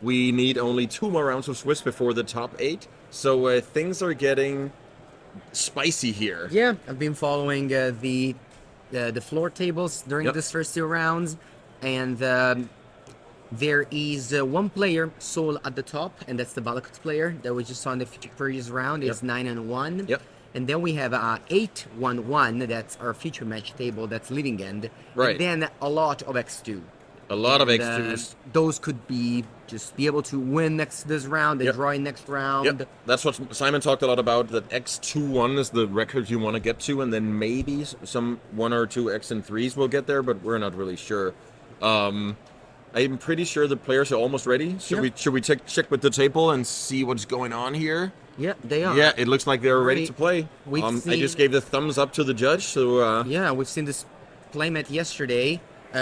We need only 2 more rounds of Swiss before the top 8. So things are getting spicy here. Yeah, I've been following the floor tables during these first 2 rounds, and there is one player sole at the top, and that's the Balakut player that we just saw in the previous round. Is 9-1. Yep. And then we have 8-1-1. That's our future match table. That's Living End. Right. And then a lot of X2. A lot of X2s. Those could be just be able to win this round and draw in next round. Yep. That's what Simon talked a lot about, that X2-1 is the record you want to get to, and then maybe some 1 or 2 X and 3s will get there, but we're not really sure. I'm pretty sure the players are almost ready. Should we check with the table and see what's going on here? Yeah, they are. Yeah, it looks like they're ready to play. I just gave the thumbs up to the judge, so... Yeah, we've seen this playmat yesterday.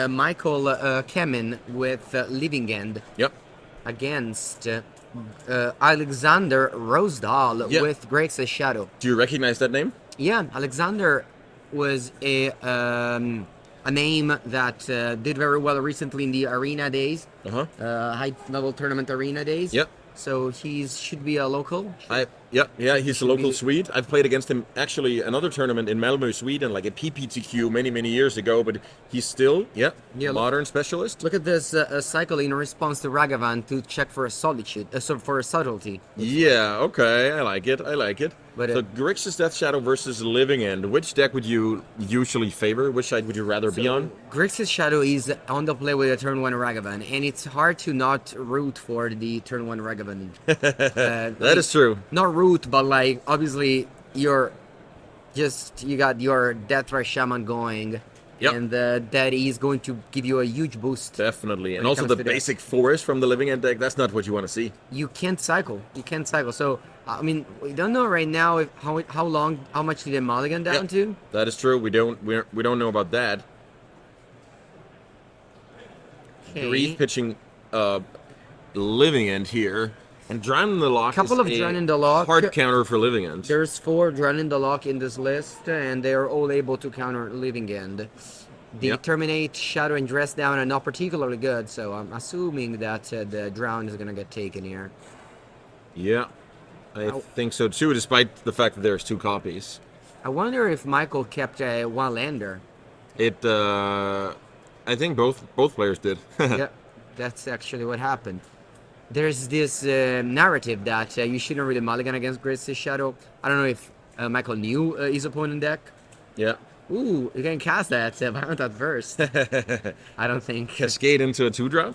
Michael Kemen with Living End. Yep. Against Alexander Rosedal with Grex's Shadow. Do you recognize that name? Yeah, Alexander was a name that did very well recently in the arena days. High-level tournament arena days. Yep. So he should be a local. Yeah, he's a local Swede. I've played against him actually another tournament in Malmo, Sweden, like a PPTQ many years ago. But he's still modern specialist. Look at this cycle in response to Ragavan to check for a solitude, for a subtlety. Yeah, okay, I like it. But so Grixis Death Shadow versus Living End. Which deck would you usually favor? Which side would you rather be on? Grixis Shadow is on the play with a turn 1 Ragavan, and it's hard to not root for the turn 1 Ragavan. That is true. Not root, but like obviously you got your Deathray Shaman going. Yep. And that is going to give you a huge boost. Definitely. And also the basic forest from the Living End deck, that's not what you want to see. You can't cycle. So, I mean, we don't know right now how much did they mulligan down to? That is true. We don't know about that. Grief pitching Living End here. And Drown in the Lock couple of Drown in the Lock. Hard counter for Living End. There's 4 Drown in the Lock in this list, and they are all able to counter Living End. The Terminate, Shadow, and Dress Down are not particularly good, so I'm assuming that the Drown is going to get taken here. Yeah, I think so too, despite the fact that there's 2 copies. I wonder if Michael kept a 1-lander. I think both players did. Yeah, that's actually what happened. There's this narrative that you shouldn't really mulligan against Grixis Shadow. I don't know if Michael knew his opponent deck. Yeah. Ooh, you can cast that Violent Adverse. I don't think. Cascade into a 2-drop?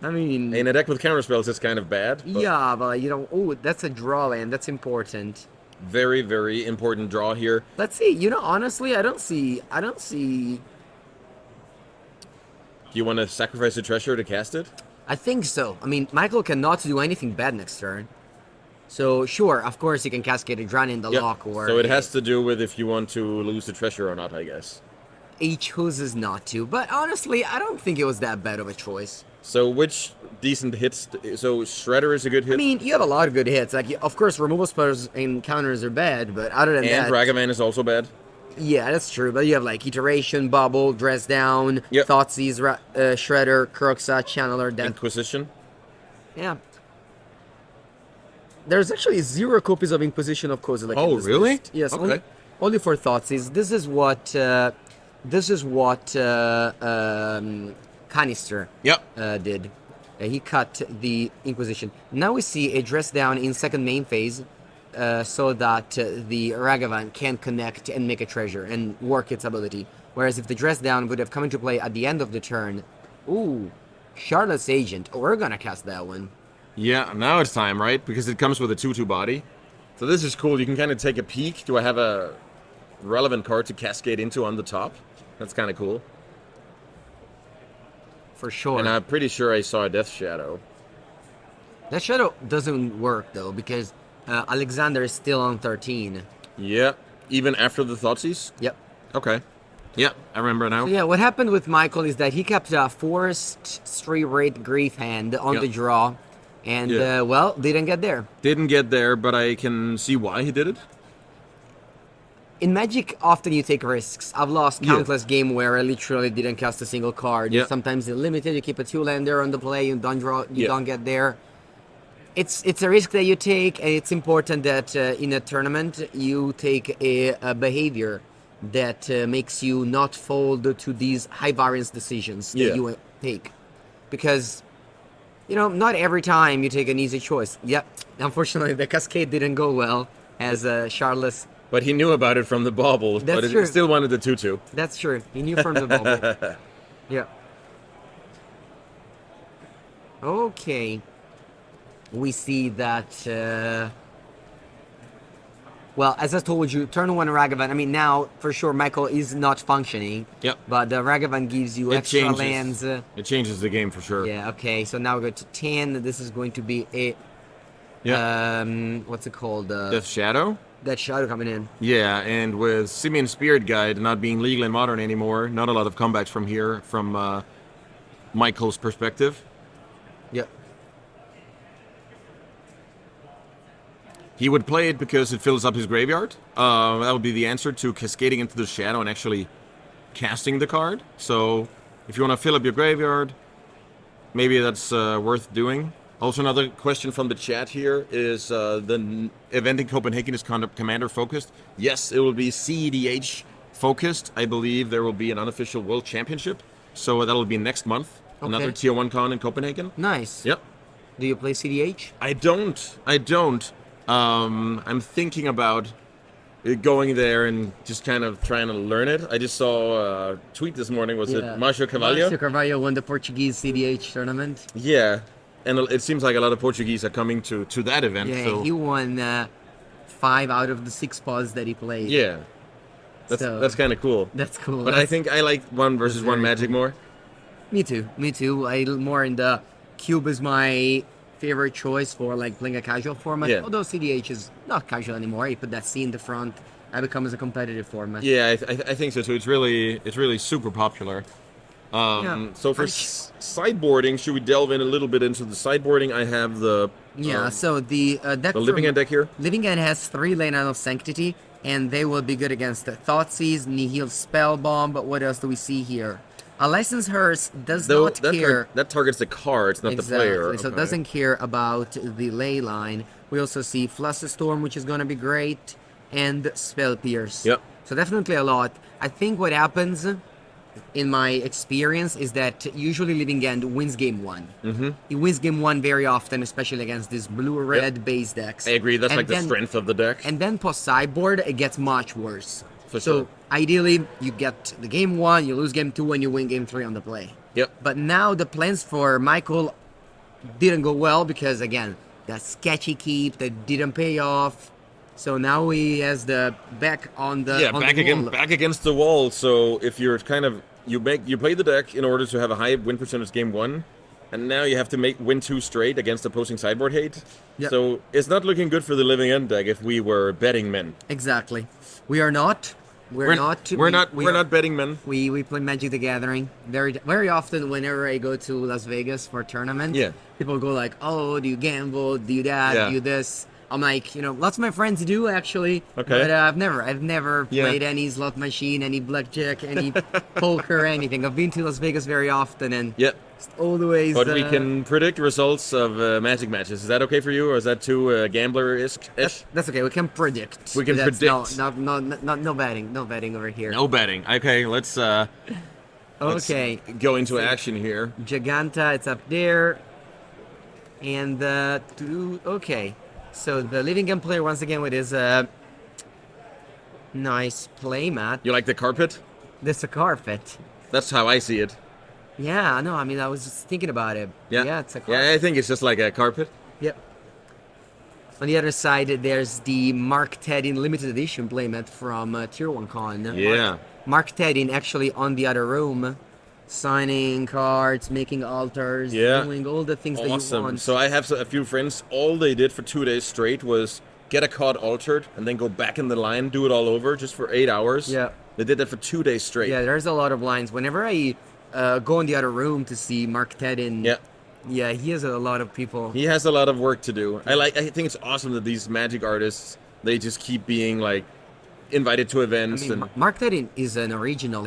I mean... In a deck with counterspells, it's kind of bad. But yeah, but you know, that's a draw land. That's important. Very, very important draw here. Let's see. You know, honestly, I don't see... Do you want to sacrifice a treasure to cast it? I think so. I mean, Michael cannot do anything bad next turn. So, sure, of course he can cascade a Drown in the Lock. So it has to do with if you want to lose the treasure or not, I guess. He chooses not to. But honestly, I don't think it was that bad of a choice. So which decent hits? So Shredder is a good hit? I mean, you have a lot of good hits. Like, of course, removal spells and counters are bad, but other than that... And Ragavan is also bad? Yeah, that's true. But you have, like, Iteration, Bubble, Dress Down, Thoughtseize, Shredder, Kroxa, Channeler, Death... Inquisition? Yeah. There's actually 0 copies of Inquisition of Kozilek. Oh, really? List. Yes, okay. Only for Thoughtseize. This is what Canister did. He cut the Inquisition. Now we see a Dress Down in second main phase, so that the Ragavan can connect and make a treasure and work its ability. Whereas if the Dress Down would have come into play at the end of the turn, ooh, Charlotte's Agent. Oh, we're gonna cast that one. Yeah, now it's time, right? Because it comes with a 2/2 body. So this is cool. You can kind of take a peek. Do I have a relevant card to cascade into on the top? That's kind of cool. For sure. And I'm pretty sure I saw a Death Shadow. That Shadow doesn't work, though, because Alexander is still on 13. Yeah, even after the Thoughtseize? Yep. Okay. Yeah, I remember now. So yeah, what happened with Michael is that he kept a Forest Straight Grief hand on the draw, and, well, didn't get there. Didn't get there, but I can see why he did it. In Magic, often you take risks. I've lost Yeah. countless game where I literally didn't cast a single card. Yeah. Sometimes it's limited. You keep a 2-lander on the play. You don't draw. You Yeah. don't get there. It's a risk that you take, and it's important that in a tournament you take a behavior that makes you not fold to these high variance decisions that Yeah. you take, because not every time you take an easy choice. Yep, unfortunately the cascade didn't go well, as Charles. But he knew about it from the baubles, That's but he true. still wanted the 2/2. That's true. He knew from the bubble. Yeah. Okay. We see that. Well, as I told you, turn 1 Ragavan. I mean, now for sure Michael is not functioning. Yep. But the Ragavan gives you It extra changes. lands. It changes the game for sure. Yeah. Okay. So now we go to 10. This is going to be a. Yeah. What's it called? Death Shadow? That shadow coming in. Yeah, and with Simeon Spirit Guide not being legal in Modern anymore, not a lot of comebacks from here, from Michael's perspective. Yep. He would play it because it fills up his graveyard. That would be the answer to cascading into the shadow and actually casting the card. So if you want to fill up your graveyard, maybe that's worth doing. Also, another question from the chat here is the event in Copenhagen is commander focused. Yes, it will be CEDH focused. I believe there will be an unofficial World Championship. So that'll be next month. Okay. Another Tier1CON in Copenhagen. Nice. Yep. Do you play CDH? I don't. I'm thinking about going there and just kind of trying to learn it. I just saw a tweet this morning. Was it Marcio Carvalho? Marcio Carvalho won the Portuguese CDH tournament. Yeah, and it seems like a lot of Portuguese are coming to that event. Yeah, so he won 5 out of the 6 pods that he played. yeah, that's kind of cool. That's cool. But I think I like 1 versus 1 very Magic more. Me too. I more in the cube is my favorite choice for like playing a casual format. Yeah. Although CDH is not casual anymore. You put that C in the front, it becomes a competitive format. Yeah, I think so too. It's really super popular. Yeah. So for sideboarding, should we delve in a little bit into the sideboarding? I have the So the deck the Living End deck here. Living End has 3 Lane of Sanctity, and they will be good against Thoughtseize, Nihil Spellbomb. But what else do we see here? A License Hearse does not care. That targets the cards, not the player. So it Okay. doesn't care about the ley line. We also see Flusterstorm, which is going to be great, and Spell Pierce. Yep. So definitely a lot. I think what happens, in my experience, is that usually Living End wins game 1. Mm-hmm. He wins game 1 very often, especially against these blue-red base decks. I agree. That's And like the then- strength of the deck. And then post-sideboard, it gets much worse. For so sure. ideally, you get the game 1, you lose game 2, and you win game 3 on the play. Yep. But now the plans for Michael didn't go well because, again, that sketchy keep that didn't pay off. So now he has the back on the on the wall. back against the wall. So if you're kind of you play the deck in order to have a high win percentage game 1, and now you have to win 2 straight against opposing sideboard hate. Yep. So it's not looking good for the Living End deck if we were betting men. Exactly. We are not. We're not. We're not betting men. We play Magic the Gathering very often. Whenever I go to Las Vegas for tournaments, Yeah. people go like, "Oh, do you gamble? Do you that? Yeah. Do you this?" I'm like, lots of my friends do actually. Okay. But I've never Yeah. played any slot machine, any blackjack, any poker, anything. I've been to Las Vegas very often, and Yeah. it's always. But we can predict results of Magic matches. Is that okay for you, or is that too gambler-ish? That's okay. We can predict. We can That's predict. No betting. No betting over here. No betting. Okay, let's Okay. go into action here. Giganta, it's up there. And okay. So the Living End player once again with his nice playmat. You like the carpet? This a carpet. That's how I see it. Yeah, no, I mean I was just thinking about it. Yeah. It's a carpet. Yeah, I think it's just like a carpet. Yep. On the other side, there's the Mark Tedin limited edition playmat from Tier1CON. Yeah. Mark Tedin actually on the other room, signing cards, making altars, Yeah. doing all the things that you Awesome. want. So I have a few friends. All they did for 2 days straight was get a card altered and then go back in the line, do it all over just for 8 hours. Yeah. They did that for 2 days straight. Yeah, there's a lot of lines. Whenever I go in the other room to see Mark Tedin, Yeah. he has a lot of people. He has a lot of work to do. I think it's awesome that these Magic artists, they just keep being like invited to I events. mean, And Mark Tedin is an original.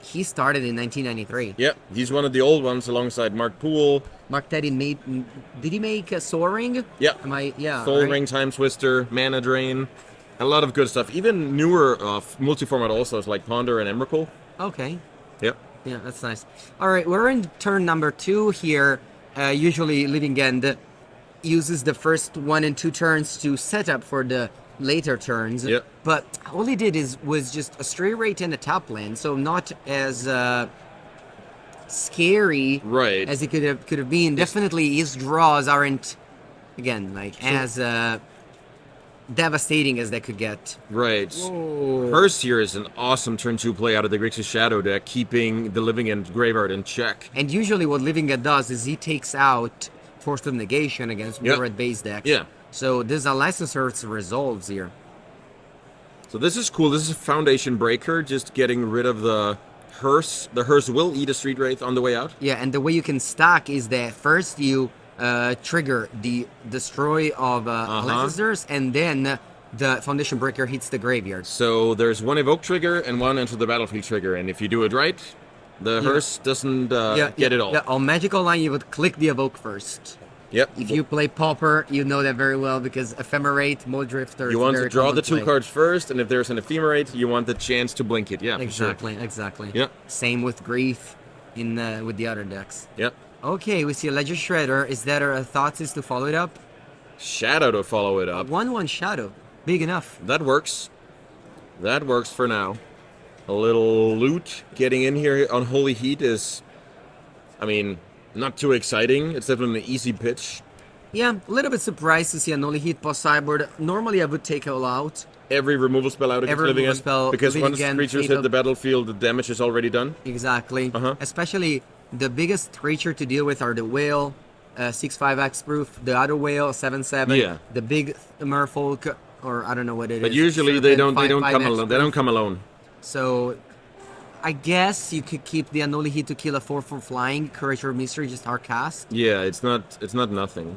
He started in 1993. yeah, he's one of the old ones alongside Mark Poole. Mark Tedin made. Did he make a Soaring? Yeah, Am I? Yeah. Soul right? Ring, Time Twister, Mana Drain, a lot of good stuff. Even newer multi-format also like Ponder and Emrakul. Okay. Yep. Yeah, that's nice. All right, we're in turn number 2 here. Usually, Living End uses the first 1 and 2 turns to set up for the later turns. Yep. But all he did was just a straight rate and a top lane, so not as scary Right. as it could have been. Definitely, his draws aren't again as devastating as they could get. Right. Whoa. First here is an awesome turn 2 play out of the Grixis Shadow deck, keeping the Living End Graveyard in check. And usually what Living End does is he takes out Force of Negation against Yep. red base decks. Yeah. So this Licensor resolves here. So this is cool. This is a Foundation Breaker, just getting rid of the Hearse. The Hearse will eat a Street Wraith on the way out. Yeah, and the way you can stack is that first you trigger the destroy of Licensors, and then the Foundation Breaker hits the graveyard. So there's one Evoke trigger and one Enter the Battlefield trigger, and if you do it right, the Hearse doesn't get it all. Yeah, on Magical Line you would click the Evoke first. Yep. If you play Pauper, you know that very well because Ephemerate, Muldrifter. You want to draw the 2 cards first, and if there's an Ephemerate, you want the chance to blink it. Yeah, Exactly, for sure. exactly. Yeah. Same with Grief in with the other decks. Yep. Okay, we see a Ledger Shredder. Is that our thoughts is to follow it up? Shadow to follow it up. 1/1 Shadow. Big enough. That works. That works for now. A little loot getting in here on Holy Heat is, I mean, not too exciting. It's definitely an easy pitch. Yeah, a little bit surprised to see an only hit post sideboard. Normally I would take all out. Every removal spell out against Every Living removal End, spell, because Living once End, creatures Fatal- hit the battlefield, the damage is already done. Exactly. Uh-huh. Especially the biggest creature to deal with are the whale, 6/5 proof, the other whale, 7/7. Yeah. The big merfolk, or I don't know what it is. But usually they don't come alone. They don't come alone. So I guess you could keep the Anoli hit to kill a 4/4 flying creature of mystery, just hard cast. Yeah, it's not nothing.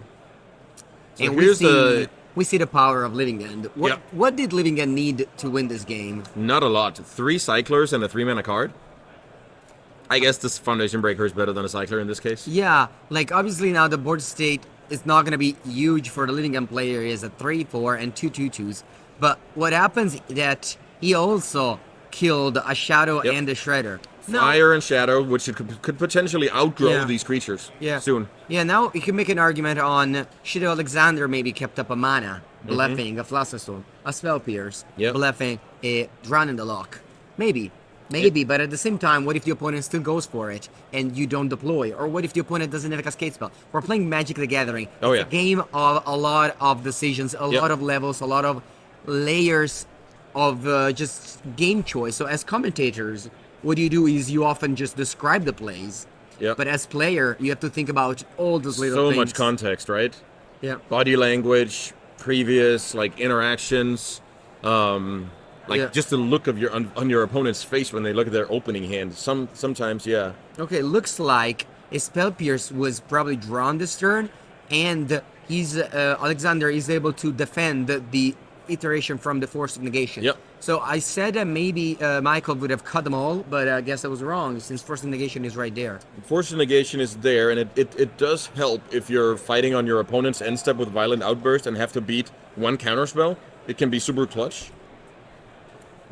So And here's the we see the power of Living End. Yep. What did Living End need to win this game? not a lot. 3 Cyclers and a 3-mana card. I guess this Foundation Breaker is better than a Cycler in this case. Yeah, like obviously now the board state is not going to be huge for the Living End player. Is a 3/4 and 2/2/2s. But what happens is that he also killed a Shadow Yep. and a Shredder. Now- Fire and Shadow, which it could potentially outgrow Yeah. these creatures Yeah. soon. Yeah, now you can make an argument on should Alexander maybe kept up a mana, bluffing a Flusterstone, a Spell Pierce, Yep. bluffing a Drown in the Lock. Maybe, but at the same time, what if the opponent still goes for it and you don't deploy? Or what if the opponent doesn't have a Cascade spell? We're playing Magic the Gathering. Oh, It's yeah. a game of a lot of decisions, a Yep. lot of levels, a lot of layers of just game choice. So as commentators, what you do is you often just describe the plays. Yep. But as player, you have to think about all those little So things. much context, right? Yeah. Body language, previous interactions, Yeah. just the look of on your opponent's face when they look at their opening hand. Sometimes, yeah. Okay, looks like a Spell Pierce was probably drawn this turn, and he's Alexander is able to defend the iteration from the Force of Negation. Yep. So I said that maybe Michael would have cut them all, but I guess I was wrong since Force of Negation is right there. Force of Negation is there, and it does help if you're fighting on your opponent's end step with Violent Outburst and have to beat one counterspell. It can be super clutch.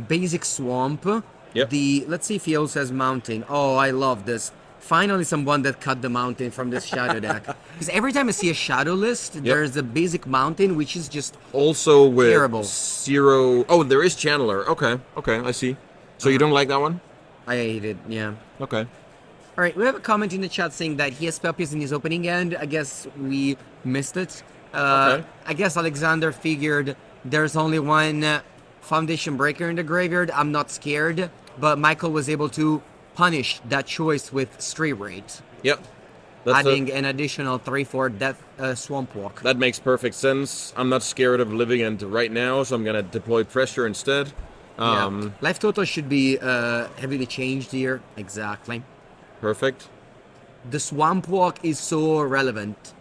Basic Swamp. Yep. Let's see if he also has Mountain. Oh, I love this. Finally, someone that cut the Mountain from this Shadow deck. Because every time I see a Shadow list, there's a basic Mountain, which is just Also with Terrible. 0... Oh, there is Channeler. Okay, I see. So you don't like that one? I hate it. Yeah. Okay. All right, we have a comment in the chat saying that he has Spell Pierce in his opening end. I guess we missed it. Okay. I guess Alexander figured there's only one Foundation Breaker in the graveyard. I'm not scared, but Michael was able to punish that choice with Street Rate, Yep. That's adding an additional 3/4 Death Swamp Walk. that makes perfect sense. I'm not scared of Living End right now, so I'm going to deploy Pressure instead. Yeah. Life total should be heavily changed here. Exactly. Perfect. The Swamp Walk is so relevant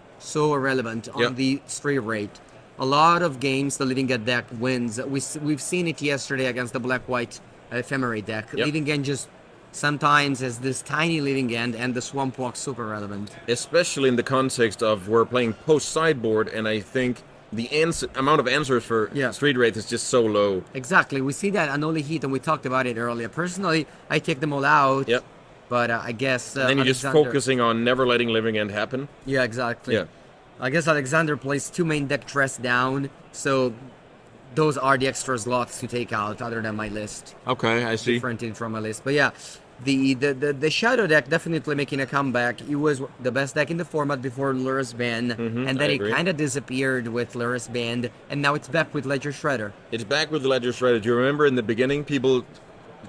on Yep. the Street Rate. a lot of games the living end deck wins. We've seen it yesterday against the black-white ephemerate deck. Yep. Living end just sometimes has this tiny living end, and the swamp walk super relevant. Especially in the context of we're playing post-sideboard, and I think the amount of answers for Street Wraith is just so low. Exactly. We see that Unholy Heat, and we talked about it earlier. Personally, I take them all out. Yep. But I guess... and then you're just focusing on never letting living end happen. Yeah, exactly. Yeah. I guess Alexander plays 2 main deck dress down, so those are the extra slots to take out other than my list. Okay, I see. Different in from my list. But yeah, the Shadow deck definitely making a comeback. It was the best deck in the format before Lurrus Band, and then it kind of disappeared with Lurrus Band, and now it's back with Ledger Shredder. It's back with the Ledger Shredder. Do you remember in the beginning people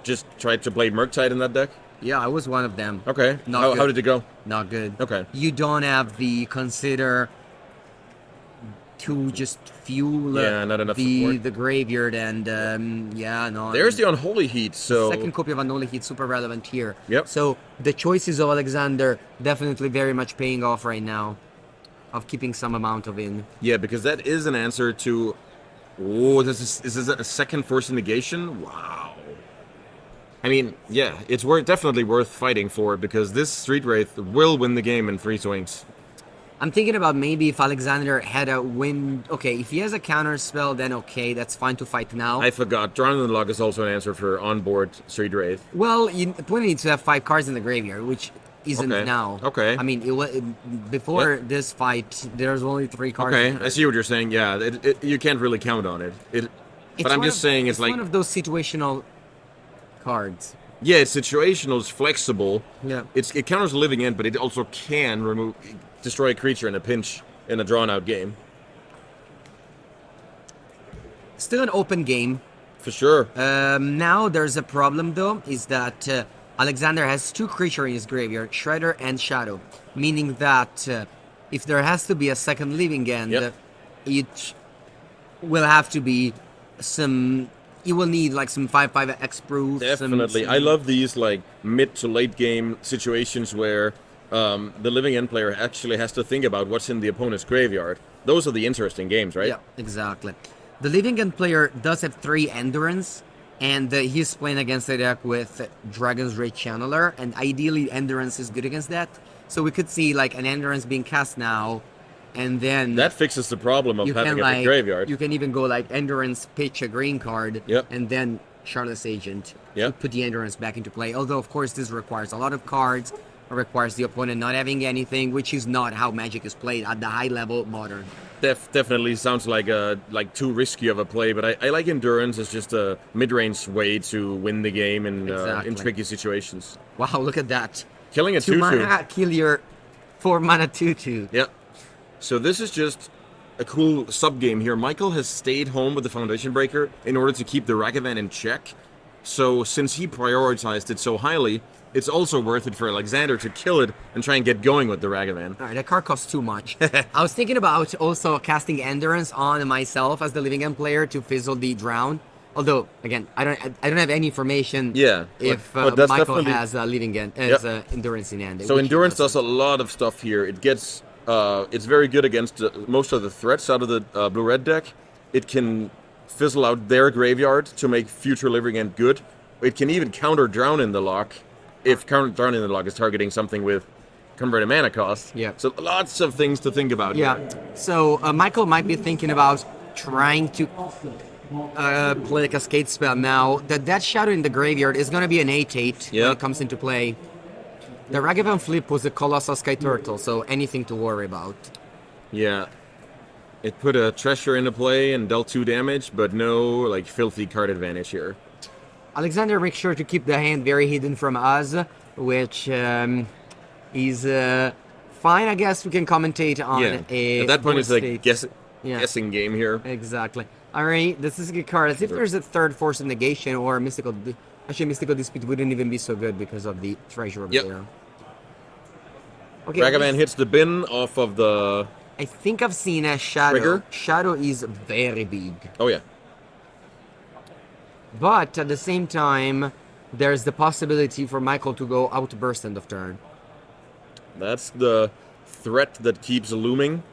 just tried to play Murktide in that deck? Yeah, I was one of them. Okay. How did it go? Not good. Okay. You don't have the consider to just fuel not enough support. the graveyard, and no. There's the Unholy Heat, so... Second copy of Unholy Heat, super relevant here. Yep. So the choices of Alexander definitely very much paying off right now, of keeping some amount of in. Yeah, because that is an answer to... Oh, is this a second force negation? Wow. I mean, yeah, it's definitely worth fighting for, because this Street Wraith will win the game in 3 swings. I'm thinking about maybe if Alexander had a win... Okay, if he has a counter spell, then okay, that's fine to fight now. I forgot. Drawn in the Log is also an answer for onboard Street Wraith. Well, opponent needs to have 5 cards in the graveyard, which isn't now. Okay. I mean, before this fight, there's only 3 cards. Okay, I see what you're saying. Yeah, you can't really count on it. But I'm just saying it's like... one of those situational cards. Yeah, it's situational, it's flexible. Yeah. It counters a living end, but it also can destroy a creature in a pinch in a drawn-out game. Still an open game. For sure. Now there's a problem, though, is that Alexander has 2 creatures in his graveyard, Shredder and Shadow, meaning that if there has to be a second living end, it will have to be some... You will need like some 5/5 X-proof. Definitely. I love these like mid to late game situations where the living end player actually has to think about what's in the opponent's graveyard. Those are the interesting games, right? Yeah, exactly. The living end player does have 3 Endurance, and he's playing against a deck with Dragon's Rage Channeler, and ideally Endurance is good against that. So we could see like an Endurance being cast now, and then that fixes the problem of having a big graveyard. You can even go like Endurance, pitch a green card, and then Charlotte's Agent to put the Endurance back into play. Although, of course, this requires a lot of cards. It requires the opponent not having anything, which is not how Magic is played at the high level modern. Definitely sounds like too risky of a play, but I like Endurance as just a mid-range way to win the game in tricky situations. Wow, look at that. Killing a 2/2. 2 mana, kill your 4 mana 2/2. Yeah. So this is just a cool sub-game here. Michael has stayed home with the Foundation Breaker in order to keep the Ragavan in check. So since he prioritized it so highly, it's also worth it for Alexander to kill it and try and get going with the Ragavan. Alright, that card costs too much. I was thinking about also casting Endurance on myself as the living end player to fizzle the Drown. Although, again, I don't have any information if but Michael has a living end, as Endurance in hand. So Endurance does a lot of stuff here. It gets... it's very good against most of the threats out of the blue-red deck. It can fizzle out their graveyard to make future living end good. It can even counter Drown in the Lock if Drown in the Lock is targeting something with converted mana cost. Yeah. So lots of things to think about here. So Michael might be thinking about trying to play a Cascade spell now. That Shadow in the graveyard is going to be an 8/8 when it comes into play. The Ragavan flip was a Colossal Sky Turtle, so anything to worry about. Yeah. It put a Treasure into play and dealt 2 damage, but no, like, filthy card advantage here. Alexander makes sure to keep the hand very hidden from us, which is fine, I guess. We can commentate on at that point, it's like a guessing game here. Exactly. Alright, this is a good card. As if there's a third Force of Negation or Mystical... Actually, Mystical Dispute wouldn't even be so good because of the Treasure over there. Okay, Ragavan hits the bin off of the... I think I've seen a Shadow. Trigger? Shadow is very big. Oh, yeah. But at the same time, there's the possibility for Michael to go Outburst end of turn. That's the threat that keeps looming.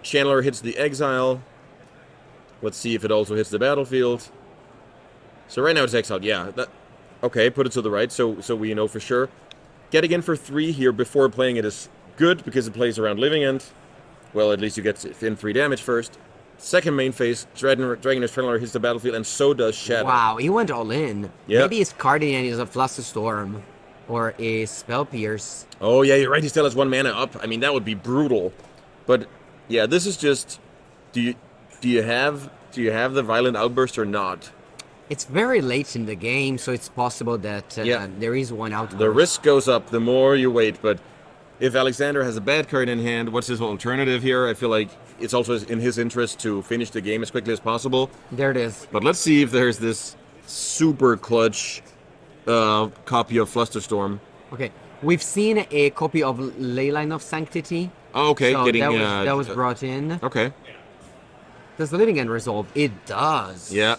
Chandler hits the exile. Let's see if it also hits the battlefield. So right now it's exiled. Yeah. Okay, put it to the right so we know for sure. Getting in for 3 here before playing it is good because it plays around Living End. Well, at least you get in 3 damage first. Second main phase, Dragon's Channeler hits the battlefield, and so does Shadow. Wow, he went all in. Yep. Maybe his Guardian is a Flusterstorm or a Spell Pierce. Oh yeah, you're right. He still has 1 mana up. I mean, that would be brutal. But yeah, this is just. Do you have the Violent Outburst or not? It's very late in the game, so it's possible that there is one outburst. The risk goes up the more you wait, but if Alexander has a bad card in hand, what's his alternative here? I feel like it's also in his interest to finish the game as quickly as possible. There it is. But let's see if there's this super clutch copy of Flusterstorm. Okay, we've seen a copy of Leyline of Sanctity. Oh, okay. So that was brought in. Okay. Does the Living End resolve? It does. Yeah.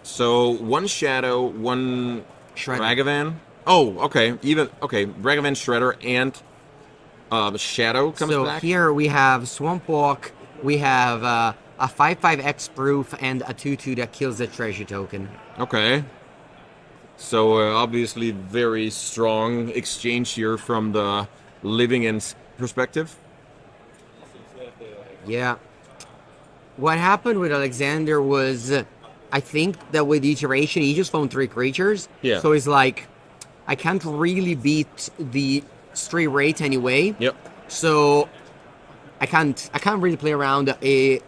So 1 Shadow, 1 Shredder. Ragavan. Oh, okay. Ragavan, Shredder, and Shadow comes back. So here we have Swamp Walk. We have a 5/5 X-Proof and a 2/2 that kills the treasure token. Okay. So obviously very strong exchange here from the Living End's perspective. Yeah. What happened with Alexander was, I think that with iteration, he just found 3 creatures. Yeah. So he's like, I can't really beat the stray rate anyway. Yep. So I can't really play around a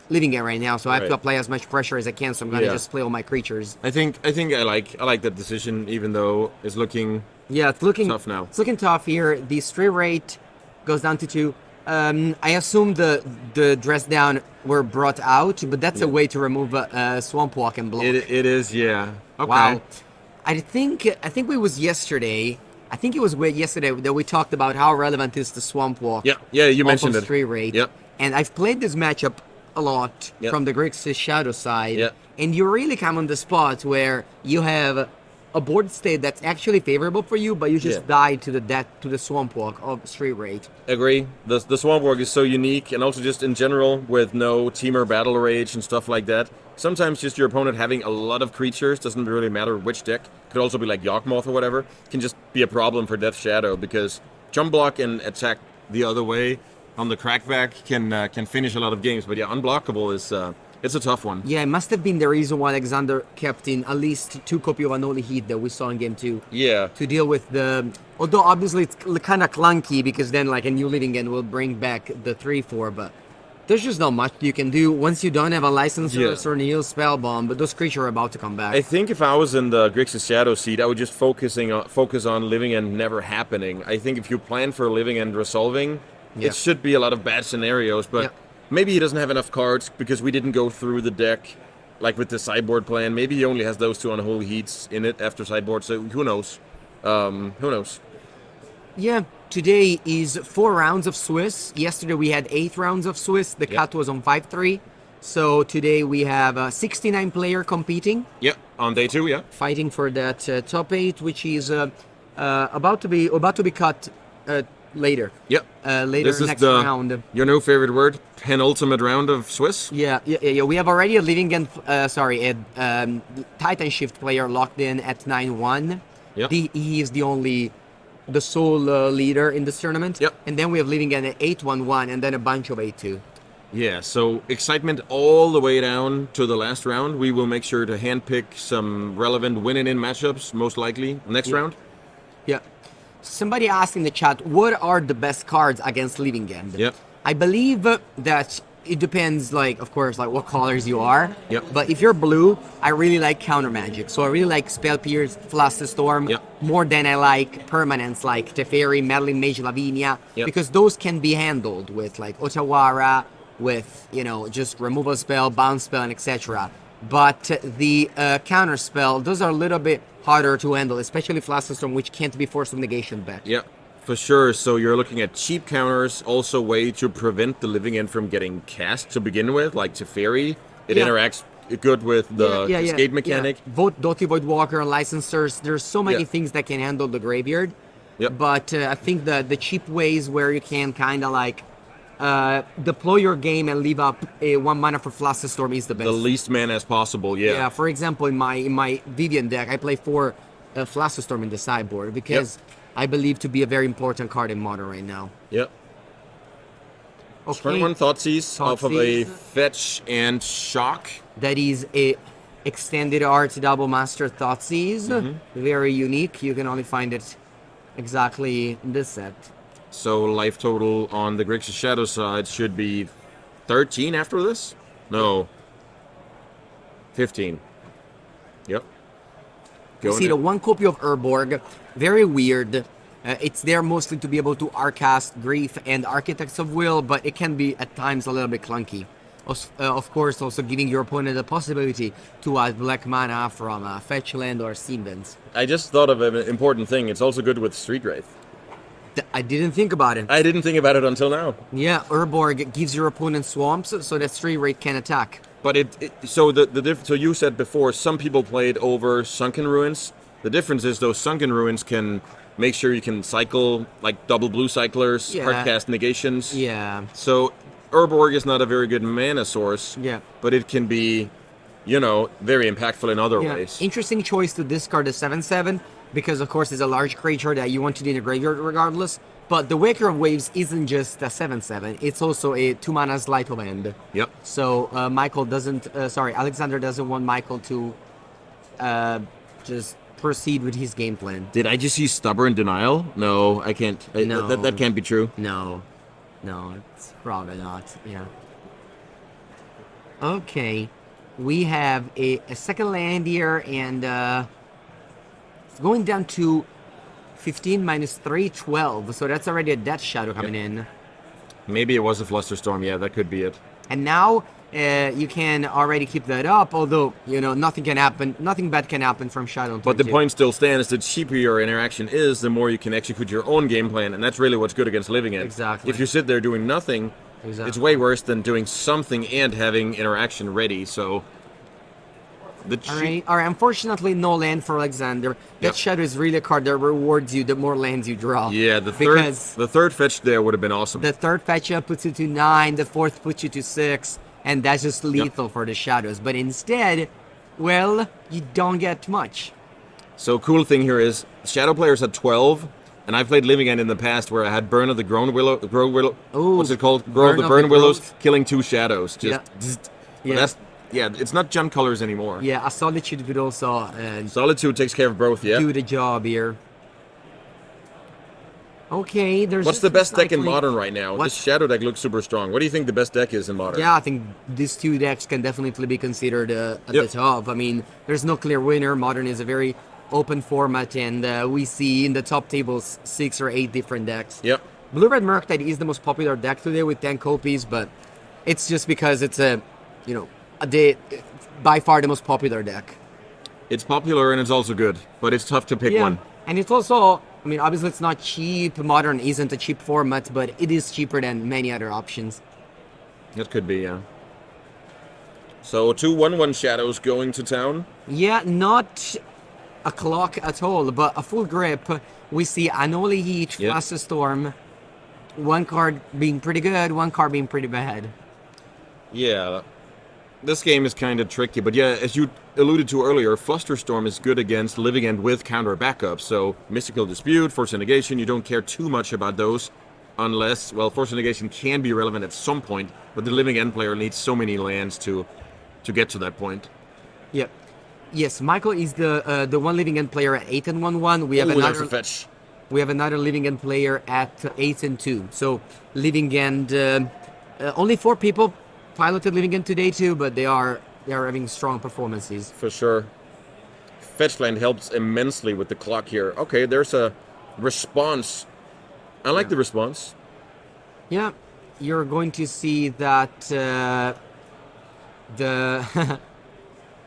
Living End right now. So I have to apply as much pressure as I can. So I'm gonna just play all my creatures. I think I like that decision, even though it's looking it's looking tough now. It's looking tough here. The stray rate goes down to 2. I assume the dress down were brought out, but that's a way to remove Swamp Walk and block. It is, yeah. Okay. Wow. I think it was yesterday. I think it was yesterday that we talked about how relevant is the Swamp Walk. Yeah, you mentioned it. Stray rate. Yep. And I've played this matchup a lot from the Grixis Shadow side. Yep. And you really come on the spot where you have a board state that's actually favorable for you, but you just die to the Swamp Walk of Stray Rate. Agree. The Swamp Walk is so unique, and also just in general with no Teamer Battle Rage and stuff like that. Sometimes just your opponent having a lot of creatures, doesn't really matter which deck, could also be like Yawgmoth or whatever, can just be a problem for Death Shadow, because jump block and attack the other way on the crackback can finish a lot of games. But yeah, unblockable is it's a tough one. Yeah, it must have been the reason why Alexander kept in at least 2 copy of Unholy Heat that we saw in game 2. Yeah. To deal with the... Although obviously it's kind of clunky because then like a new Living End will bring back the 3/4, but there's just not much you can do once you don't have a Licenser or Neil Spellbomb, but those creatures are about to come back. I think if I was in the Grixis Shadow seat, I would just focus on Living End never happening. I think if you plan for Living End resolving, it should be a lot of bad scenarios, but maybe he doesn't have enough cards because we didn't go through the deck like with the sideboard plan. Maybe he only has those 2 Unholy Heats in it after sideboard, so who knows? Who knows? Yeah, today is 4 rounds of Swiss. Yesterday we had 8 rounds of Swiss. The cut was on 5-3. So today we have a 69 player competing. Yep, on day 2, yeah. Fighting for that top 8, which is about to be cut later. Yep. Later this is next round. Your new favorite word, penultimate round of Swiss? Yeah. We have already a Living End, a Titan Shift player locked in at 9-1. Yep. He is the sole leader in this tournament. Yep. And then we have Living End at 8-1-1 and then a bunch of 8-2. Yeah, so excitement all the way down to the last round. We will make sure to handpick some relevant win-in matchups, most likely, next round. Yeah. Somebody asked in the chat, what are the best cards against Living End? Yep. I believe that it depends, of course, what colors you are. Yep. But if you're blue, I really like counter magic. So I really like Spell Pierce, Flusterstorm, more than I like permanents like Teferi, Meddling Mage, Lavinia, because those can be handled with Otawara, with just removal spell, bounce spell, and etc. But the counter spell, those are a little bit harder to handle, especially Flusterstorm, which can't be forced of negation back. Yeah, for sure. So you're looking at cheap counters, also a way to prevent the Living End from getting cast to begin with, like Teferi. It interacts good with the Cascade mechanic. Yeah. Both Dotty Voidwalker and Licensers, there's so many things that can handle the graveyard. Yep. But I think the cheap ways where you can kind of deploy your game and leave up a 1 mana for Flusterstorm is the best. The least mana as possible, yeah. Yeah, for example, in my Vivian deck, I play 4 Flusterstorm in the sideboard because I believe to be a very important card in Modern right now. Yep. Okay. Turn 1 Thoughtseize off of a Fetch and Shock. That is a extended art double master Thoughtseize. Very unique. You can only find it exactly in this set. So life total on the Grixis Shadow side should be 13 after this? No. 15. Yep. You see the 1 copy of Urborg. Very weird. It's there mostly to be able to Arcast Grief and Architects of Will, but it can be at times a little bit clunky. Of course, also giving your opponent the possibility to add black mana from Fetch Land or Seedbends. I just thought of an important thing. It's also good with Street Wraith. I didn't think about it. I didn't think about it until now. Yeah, Urborg gives your opponent swamps so that Street Wraith can attack. But so you said before some people played over Sunken Ruins. The difference is those Sunken Ruins can make sure you can cycle like double blue cyclers, hardcast negations. Yeah. So Urborg is not a very good mana source. Yeah. But it can be, very impactful in other ways. Interesting choice to discard the 7/7 because of course it's a large creature that you want to do in the graveyard regardless. But the Waker of Waves isn't just a 7/7; it's also a 2 mana Sleight of Hand. Yep. So Alexander doesn't want Michael to just proceed with his game plan. Did I just see Stubborn Denial? No, I can't. No. That can't be true. No, it's probably not. Yeah. Okay, we have a second land here, and it's going down to 15 minus 3, 12. So that's already a Death Shadow coming in. Maybe it was a Flusterstorm. Yeah, that could be it. And now you can already keep that up, although, nothing can happen. Nothing bad can happen from Shadow. But the point still stands that cheaper your interaction is, the more you can execute your own game plan, and that's really what's good against Living End. Exactly. If you sit there doing nothing, it's way worse than doing something and having interaction ready, so... All right. Unfortunately, no land for Alexander. That Shadow is really a card that rewards you the more lands you draw. Yeah, the third fetch there would have been awesome. The third fetch up puts you to 9, the fourth puts you to 6, and that's just lethal for the Shadows. But instead, well, you don't get much. So cool thing here is, Shadow players had 12, and I played Living End in the past where I had Burn of the Grown Willow. Ooh, what's it called? Grow of the Burn Willows, killing 2 Shadows. It's not junk colors anymore. Yeah, a Solitude would also Solitude takes care of both, do the job here. Okay, What's the best deck in Modern right now? This Shadow deck looks super strong. What do you think the best deck is in Modern? Yeah, I think these 2 decks can definitely be considered at the top. I mean, there's no clear winner. Modern is a very open format, and we see in the top tables 6 or 8 different decks. Yep. Blue-Red Murktide is the most popular deck today with 10 copies, but it's just because it's by far the most popular deck. It's popular and it's also good, but it's tough to pick one. And it's also, obviously it's not cheap. Modern isn't a cheap format, but it is cheaper than many other options. That could be, yeah. So 2 1/1 Shadows going to town. Yeah, not a clock at all, but a full grip. We see Anoli Heat, Flusterstorm. 1 card being pretty good, 1 card being pretty bad. Yeah. This game is kind of tricky, but yeah, as you alluded to earlier, Flusterstorm is good against Living End with counter backup. So Mystical Dispute, Force of Negation, you don't care too much about those unless, Force of Negation can be relevant at some point, but the Living End player needs so many lands to get to that point. Yep. Yes, Michael is the one Living End player at 8 and 1/1. We have another fetch. We have another Living End player at 8 and 2. So Living End, only 4 people piloted Living End today too, but they are having strong performances. For sure. Fetchland helps immensely with the clock here. Okay, there's a response. I like the response. Yeah, you're going to see that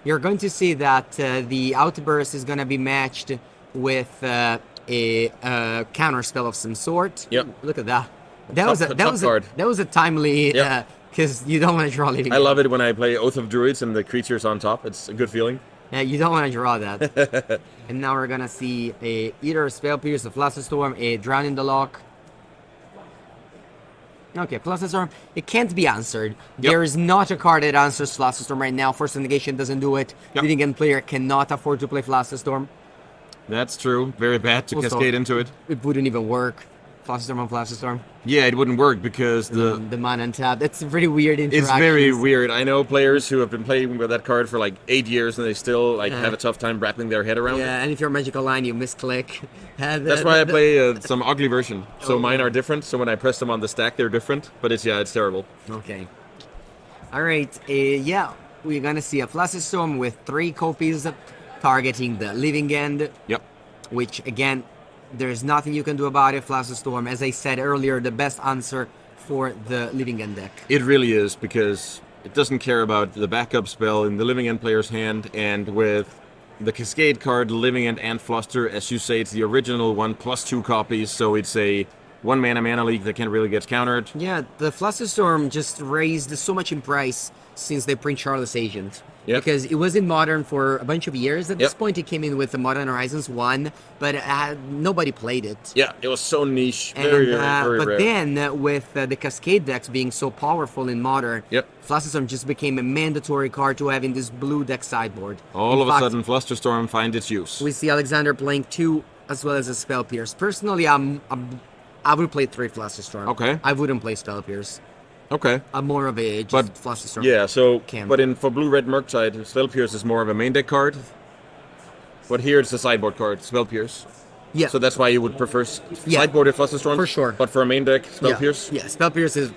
you're going to see that the outburst is going to be matched with a counter spell of some sort. Yep. Look at that. That was a timely. Because you don't want to draw Living End. I love it when I play Oath of Druids and the creature's on top. It's a good feeling. Yeah, you don't want to draw that. And now we're going to see either a Spell Pierce, a Flusterstorm, a Drown in the Lock. Okay, Flusterstorm, it can't be answered. There is not a card that answers Flusterstorm right now. Force Negation doesn't do it. Leading End player cannot afford to play Flusterstorm. That's true. Very bad to Also, cascade into it. It wouldn't even work. Flusterstorm on Flusterstorm. Yeah, it wouldn't work because The mana and tap. That's a pretty weird interaction. It's very weird. I know players who have been playing with that card for like 8 years and they still like have a tough time wrapping their head around it. Yeah, and if you're Magical Line, you misclick. That's why I play some ugly version. So mine are different. So when I press them on the stack, they're different. But it's terrible. Okay. All right. Yeah, we're gonna see a Flusterstorm with 3 copies targeting the Living End. Yep. Which again, there's nothing you can do about it. Flusterstorm, as I said earlier, the best answer for the Living End deck. It really is, because it doesn't care about the backup spell in the Living End player's hand, and with the Cascade card, Living End and Fluster, as you say, it's the original one plus 2 copies, so it's a 1 mana leak that can't really get countered. Yeah, the Flusterstorm just raised so much in price since they print Charlotte's Agent. Yep. Because it was in Modern for a bunch of years. At this point, it came in with the Modern Horizons 1, but nobody played it. Yeah, it was so niche, very But rare. then, with the Cascade decks being so powerful in Modern, Flusterstorm just became a mandatory card to have in this blue deck sideboard. All of a sudden, Flusterstorm finds its use. We see Alexander playing 2 as well as a Spell Pierce. Personally, I would play 3 Flusterstorm. Okay. I wouldn't play Spell Pierce. Okay. I'm more of a Flusterstorm. Yeah, so camp. but for blue-red Murktide, Spell Pierce is more of a main deck card. But here it's a sideboard card, Spell Pierce. Yeah. So that's why you would prefer sideboarded Flusterstorm? For sure. But for a main deck, Spell Pierce? Yeah, Spell Pierce is,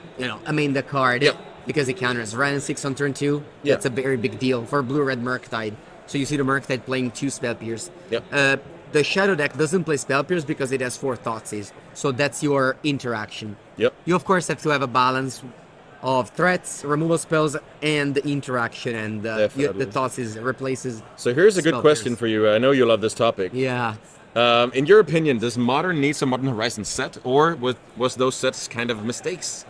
a main deck card. Yep. Because it counters Ran and 6 on turn 2. Yeah. That's a very big deal for blue-red Murktide. So you see the Murktide playing 2 Spell Pierce. Yep. The Shadow deck doesn't play Spell Pierce because it has 4 Thoughtseize. So that's your interaction. Yep. You, of course, have to have a balance of threats, removal spells, and interaction, and the Thoughteize replaces. So here's a good Spell question Pierce. for you. I know you love this topic. Yeah. In your opinion, does Modern need some Modern Horizon set, or was those sets kind of mistakes?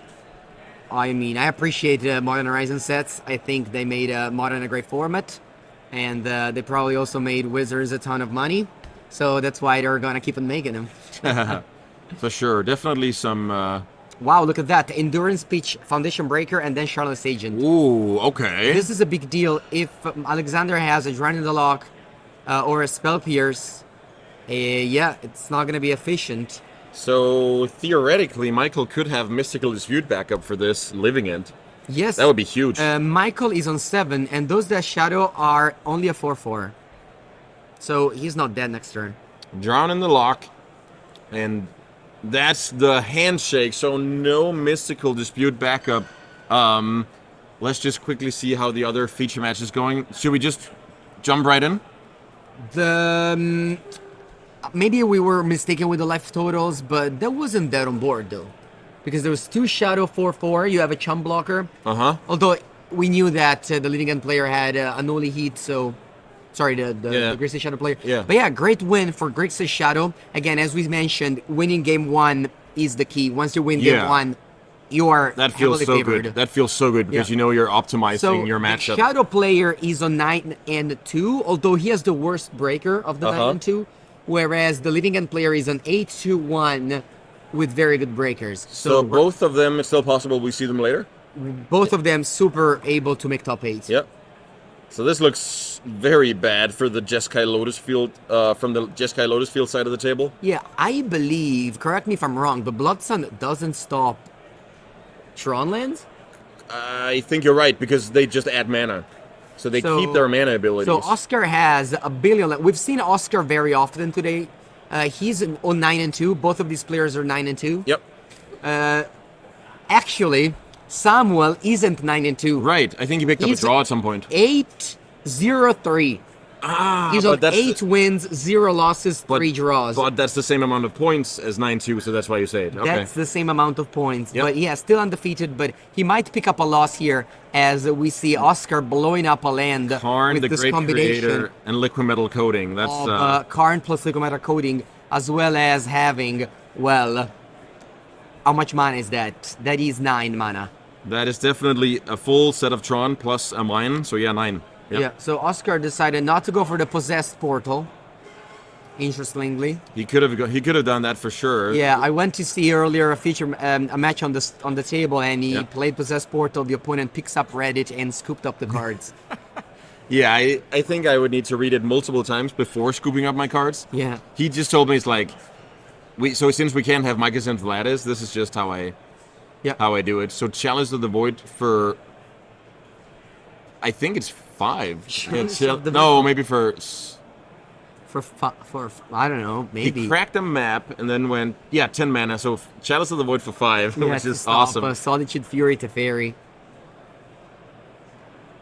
I mean, I appreciate Modern Horizon sets. I think they made Modern a great format, and they probably also made Wizards a ton of money. So that's why they're gonna keep on making them. For sure, definitely some. Wow, look at that. Endurance Speech, Foundation Breaker, and then Charlotte's Agent. Ooh, okay. This is a big deal. If Alexander has a Drown in the Lock or a Spell Pierce, it's not going to be efficient. So, theoretically, Michael could have Mystical Dispute backup for this Living End. Yes. That would be huge. Michael is on 7, and those that Shadow are only a 4/4. So, he's not dead next turn. Drown in the Lock, and that's the handshake, so no Mystical Dispute backup. Let's just quickly see how the other feature match is going. Should we just jump right in? Maybe we were mistaken with the life totals, but that wasn't that on board, though. Because there was 2 Shadow 4/4, you have a Chump Blocker. Although we knew that the Living End player had an Oli Heat, so... Sorry, the Grixis Shadow player. Yeah. But yeah, great win for Grixis Shadow. Again, as we mentioned, winning game 1 is the key. Once you win game 1, you are heavily favored. Good. That feels so good because you know you're optimizing your matchup. The Shadow player is on 9 and 2, although he has the worst breaker of the 9 and 2, whereas the Living End player is on 8 to 1 with very good breakers. So both of them, it's still possible we see them later? Both of them super able to make top 8. Yep. So this looks very bad for the Jeskai Lotus Field, from the Jeskai Lotus Field side of the table. Yeah, I believe, correct me if I'm wrong, but Blood Sun doesn't stop Tron lands? I think you're right, because they just add mana. So they keep their mana abilities. So Oscar has a billion. We've seen Oscar very often today. He's on 9 and 2. Both of these players are 9 and 2. Yep. Actually, Samuel isn't 9 and 2. Right. I think he picked up a draw at some point. 8-0-3. He's on 8 wins, 0 losses, 3 draws. But that's the same amount of points as 9-2, so that's why you say it. Okay. That's the same amount of points. Yep. But yeah, still undefeated, but he might pick up a loss here as we see Oscar blowing up a land Karn, with the this great combination creator, and liquid metal coating. That's of Karn plus liquid metal coating, as well as having, well, how much mana is that? That is 9 mana. That is definitely a full set of Tron plus a mine, so yeah, 9. Yep. Yeah, so Oscar decided not to go for the Possessed Portal. Interestingly. He could have done that for sure. Yeah, I went to see earlier a match on the table, and he played Possess Portal. The opponent picks up Reddit and scooped up the cards. Yeah, I think I would need to read it multiple times before scooping up my cards. Yeah. He just told me it's like, so since we can't have Micahs and Vladis, this is just how I do it. So Chalice of the Void for, I think it's 5. Chalice Yeah, of the no, Void. maybe for I don't know, maybe. he cracked a map and then went 10 mana. So Chalice of the Void for 5, Yeah, which to is stop awesome. Solitude Fury Teferi.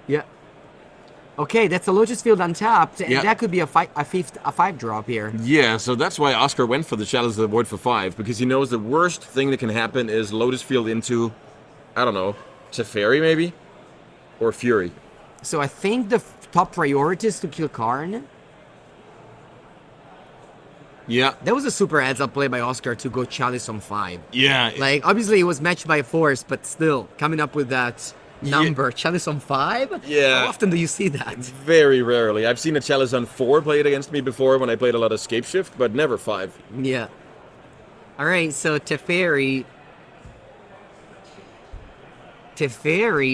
Yeah. Okay, that's a Lotus Field untapped, and Yeah. that could be a 5 drop here. Yeah, so that's why Oscar went for the Chalice of the Void for 5, because he knows the worst thing that can happen is Lotus Field into, I don't know, Teferi maybe? Or Fury. So I think the top priority is to kill Karn. Yeah. That was a super heads-up play by Oscar to go Chalice on 5. Yeah. Like, obviously it was matched by force, but still, coming up with that number, Chalice on 5? Yeah. How often do you see that? Very rarely. I've seen a Chalice on 4 played against me before when I played a lot of Scape Shift, but never 5. Yeah. Alright, so Teferi,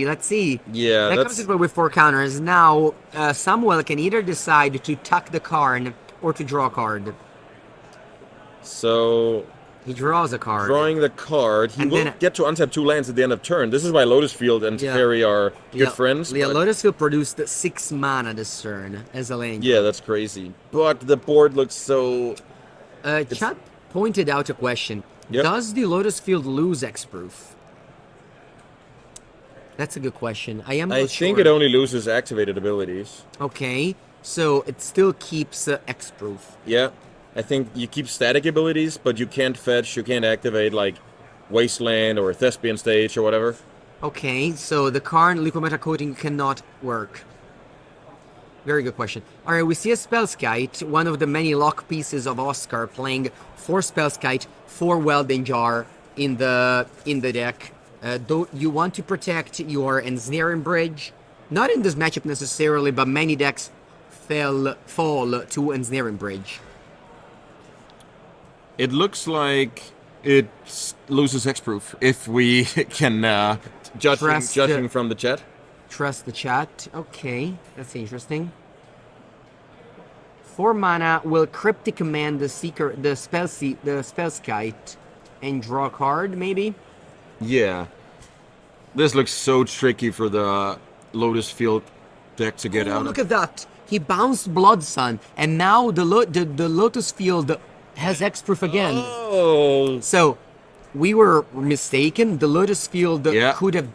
let's see. Yeah, that that's... comes with 4 counters. Now, Samuel can either decide to tuck the Karn or to draw a card. So, He draws a card. drawing the card, he And will then- get to untap 2 lands at the end of turn. This is why Lotus Field and Yeah. Teferi are good Yeah. friends. Yeah, but- Lotus Field produced 6 mana this turn as a lane. Yeah, that's crazy. But the board looks so... Chat pointed out a question. Yep. Does the Lotus Field lose X-Proof? That's a good question. I am not I sure. think it only loses activated abilities. Okay, so it still keeps X-Proof. Yeah. I think you keep static abilities, but you can't fetch, you can't activate, like, Wasteland or Thespian Stage or whatever. Okay, so the Karn Liquid Meta Coating cannot work. Very good question. Alright, we see a Spellskite, one of the many lock pieces of Oscar, playing 4 Spellskite, 4 Welding Jar in the deck. Though you want to protect your Ensnaring Bridge. Not in this matchup necessarily, but many decks fall to Ensnaring Bridge. It looks like it loses hexproof if we can judging from the chat. Trust the chat. Okay, that's interesting. 4 mana will Cryptic Command the Spellskite and draw a card, maybe? Yeah. This looks so tricky for the Lotus Field deck to get out Look of. at that! He bounced Blood Sun, and now the Lotus Field has Hexproof again. Oh. So, we were mistaken. The Lotus Field Yeah. could have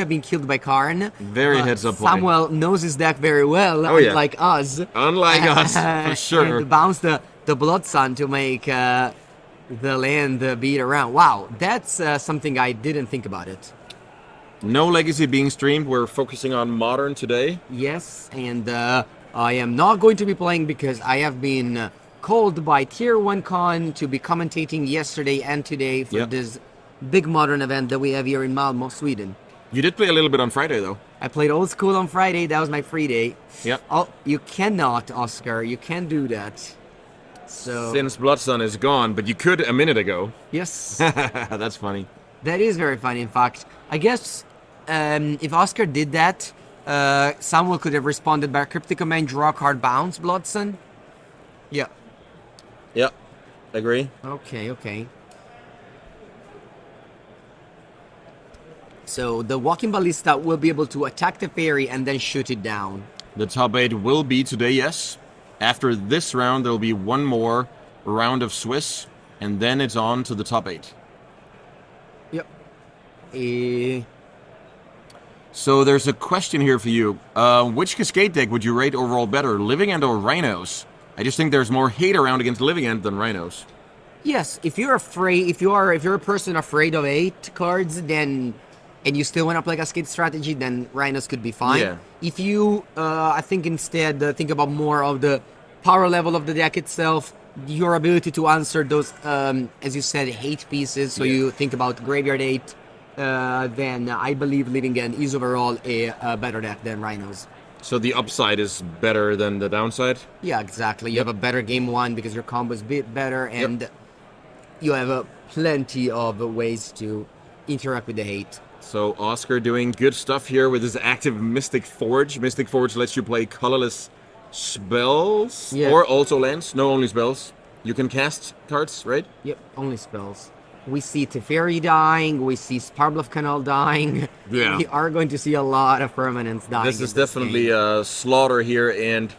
been killed by Karn. Very heads up play. Samuel knows his deck very well, Oh, yeah. unlike us. Unlike us, for sure. And bounced the Blood Sun to make the land beat around. Wow, that's something I didn't think about it. No Legacy being streamed. We're focusing on Modern today. Yes, and I am not going to be playing because I have been called by Tier1CON to be commentating yesterday and today for Yep. this big Modern event that we have here in Malmo, Sweden. You did play a little bit on Friday, though. I played Old School on Friday. That was my free day. Yep. Oh, you cannot, Oscar. You can't do that. So, Since Blood Sun is gone, but you could a minute ago. yes, That's funny. that is very funny. In fact, I guess if Oscar did that, someone could have responded by Cryptic Command, draw a card, bounce, Blood Sun. Yeah. Yep. Agree. Okay. So the Walking Ballista will be able to attack the fairy and then shoot it down. The top 8 will be today, yes. After this round, there will be one more round of Swiss, and then it's on to the top 8. Yep. So there's a question here for you. Which Cascade deck would you rate overall better, Living End or Rhinos? I just think there's more hate around against Living End than Rhinos. Yes, if you're afraid, if you're a person afraid of 8 cards, then and you still want to play Cascade strategy, then Rhinos could be fine. Yeah. If you, I think instead think about more of the power level of the deck itself, your ability to answer those, as you said, hate pieces. So Yeah. you think about Graveyard 8, then I believe Living End is overall a better deck than Rhinos. So the upside is better than the downside? Yeah, exactly. You have a better game one because your combo is a bit better, and you have plenty of ways to interact with the hate. So Oscar doing good stuff here with his active Mystic Forge. Mystic Forge lets you play colorless spells or also lands. No, only spells. You can cast cards, right? Yep, only spells. We see Teferi dying, we see Sparbluff Canal dying. Yeah. We are going to see a lot of permanents dying. This is definitely a slaughter here, and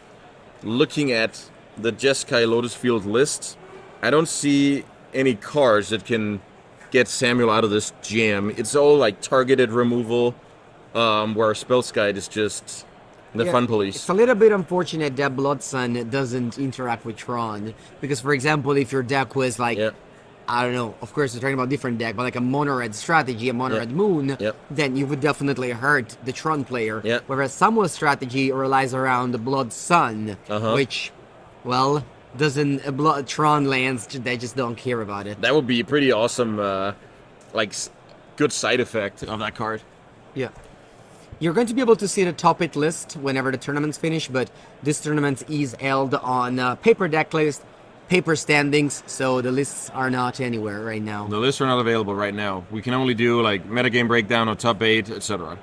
looking at the Jeskai Lotus Field list, I don't see any cards that can get Samuel out of this jam. It's all like targeted removal, where Spellskite is just the fun police. It's a little bit unfortunate that Blood Sun doesn't interact with Tron, because for example, if your deck was like, I don't know, of course we're talking about different deck, but like a Mono Red strategy, a Mono Red Moon, then you would definitely hurt the Tron player. Whereas Samuel's strategy relies around the Blood Sun, which, well, doesn't Blood Tron lands, they just don't care about it. That would be a pretty awesome, like, good side effect of that card. Yeah. You're going to be able to see the top 8 list whenever the tournament's finish, but this tournament is held on paper deck list, paper standings, so the lists are not anywhere right now. The lists are not available right now. We can only do like metagame breakdown on top 8, etc.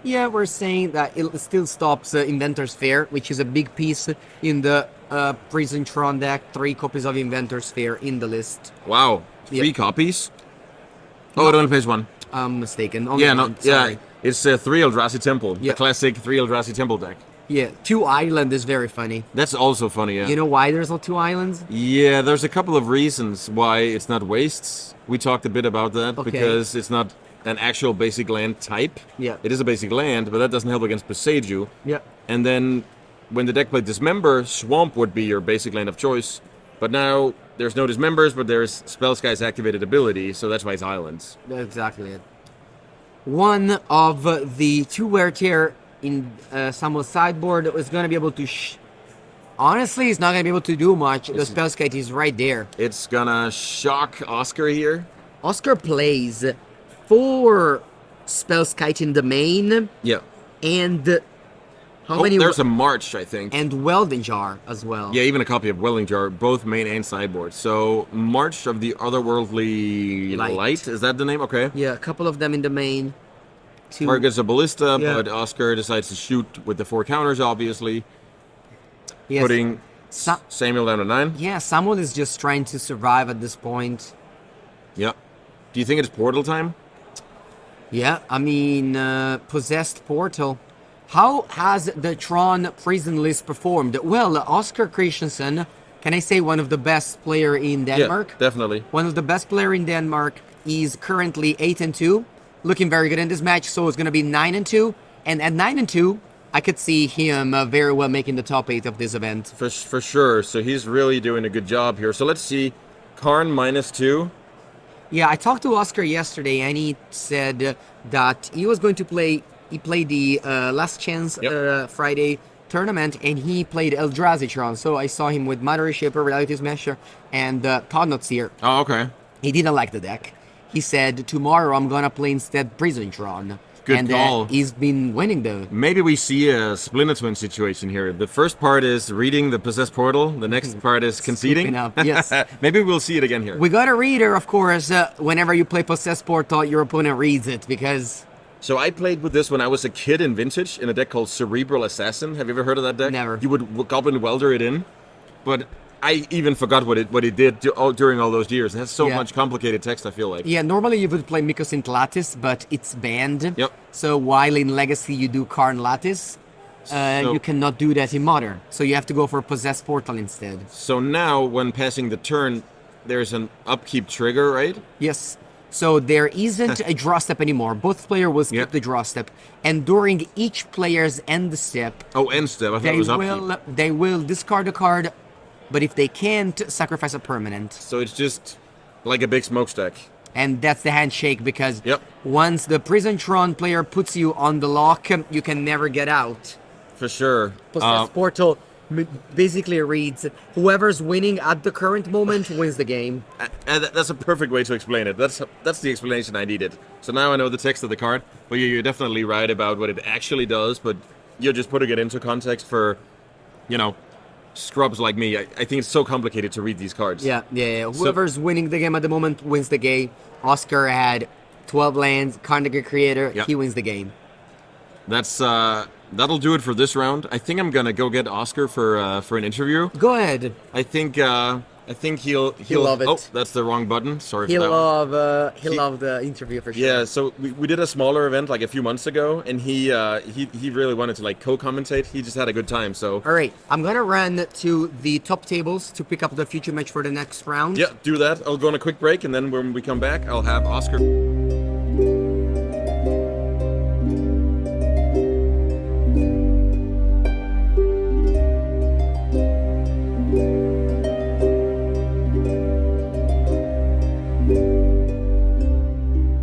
Yeah, we're saying that it still stops Inventor's Fair, which is a big piece in the Prison Tron deck. 3 copies of Inventor's Fair in the list. Wow, 3 copies? Oh, it only plays 1. I'm mistaken. Only one, sorry. It's 3 Eldrazi Temple, the classic 3 Eldrazi Temple deck. Yeah, 2 Island is very funny. That's also funny, yeah. You know why there's 2 islands? Yeah, there's a couple of reasons why it's not wastes. We talked a bit about that, because it's not an actual basic land type. Yeah. It is a basic land, but that doesn't help against Boseiju. Yeah. And then when the deck played Dismember, Swamp would be your basic land of choice. But now there's no Dismembers, but there's Spellsky's activated ability, so that's why it's islands. That's exactly it. One of the 2 wear tier in Samuel's sideboard is going to be able to... Honestly, he's not going to be able to do much. The Spellskite is right there. It's going to shock Oscar here. Oscar plays 4 Spellskite in the main. Yeah. And... how many? There's a March, I think. And Welding Jar as well. Yeah, even a copy of Welding Jar, both main and sideboard. So, March of the Otherworldly Light. Is that the name? Okay. Yeah, a couple of them in the main. 2. Targets a Ballista, but Oscar decides to shoot with the 4 counters, obviously. Yes. Putting Samuel down to 9. Yeah, Samuel is just trying to survive at this point. Yeah. Do you think it's portal time? Yeah, I mean, Possessed Portal. How has the Tron prison list performed? Well, Oscar Christensen, can I say one of the best player in Denmark? Yeah, definitely. One of the best player in Denmark is currently 8-2, looking very good in this match. So it's going to be 9-2, and at 9-2, I could see him very well making the top 8 of this event. For sure. So he's really doing a good job here. So let's see, Karn -2. Yeah, I talked to Oscar yesterday, and he said that he was going to play. He played the Last Chance Friday tournament, and he played Eldrazi Tron. So I saw him with Matter Shaper, Reality Smasher, and Podnot's here. Oh, okay. He didn't like the deck. He said, tomorrow I'm going to play instead Prison Tron. Good call. He's been winning though. Maybe we see a Splinter Twin situation here. The first part is reading the Possessed Portal. The next part is conceding. Up. Yes. Maybe we'll see it again here. We got a reader, of course. Whenever you play Possessed Portal, your opponent reads it, because... So I played with this when I was a kid in Vintage in a deck called Cerebral Assassin. Have you ever heard of that deck? Never. You would Goblin Welder it in, but I even forgot what it did during all those years. It has so much complicated text, I feel like. Yeah, normally you would play Mycosynth Lattice, but it's banned. Yep. So while in Legacy you do Karn Lattice, you cannot do that in Modern. So you have to go for Possessed Portal instead. So now, when passing the turn, there's an upkeep trigger, right? Yes. So there isn't a draw step anymore. Both players will skip the draw step. And during each player's end step... Oh, end step. I thought it was upkeep. They will discard a card, but if they can't, sacrifice a permanent. So it's just like a big smokestack. And that's the handshake, because once the Prison Tron player puts you on the lock, you can never get out. For sure. Possessed Portal basically reads, whoever's winning at the current moment wins the game. And that's a perfect way to explain it. That's the explanation I needed. So now I know the text of the card, but you're definitely right about what it actually does, but you're just putting it into context for, you know, scrubs like me. I think it's so complicated to read these cards. Yeah. Whoever's winning the game at the moment wins the game. Oscar had 12 lands, Carnegie Creator, Yeah. he wins the game. That's that'll do it for this round. I think I'm gonna go get Oscar for an interview. Go ahead. I think he'll love it. Oh, that's the wrong button. Sorry He'll for that. he'll love the interview for sure. Yeah, so we did a smaller event like a few months ago, and he really wanted to like co-commentate. He just had a good time. So All right, I'm gonna run to the top tables to pick up the future match for the next round. yeah, do that. I'll go on a quick break, and then when we come back, I'll have Oscar.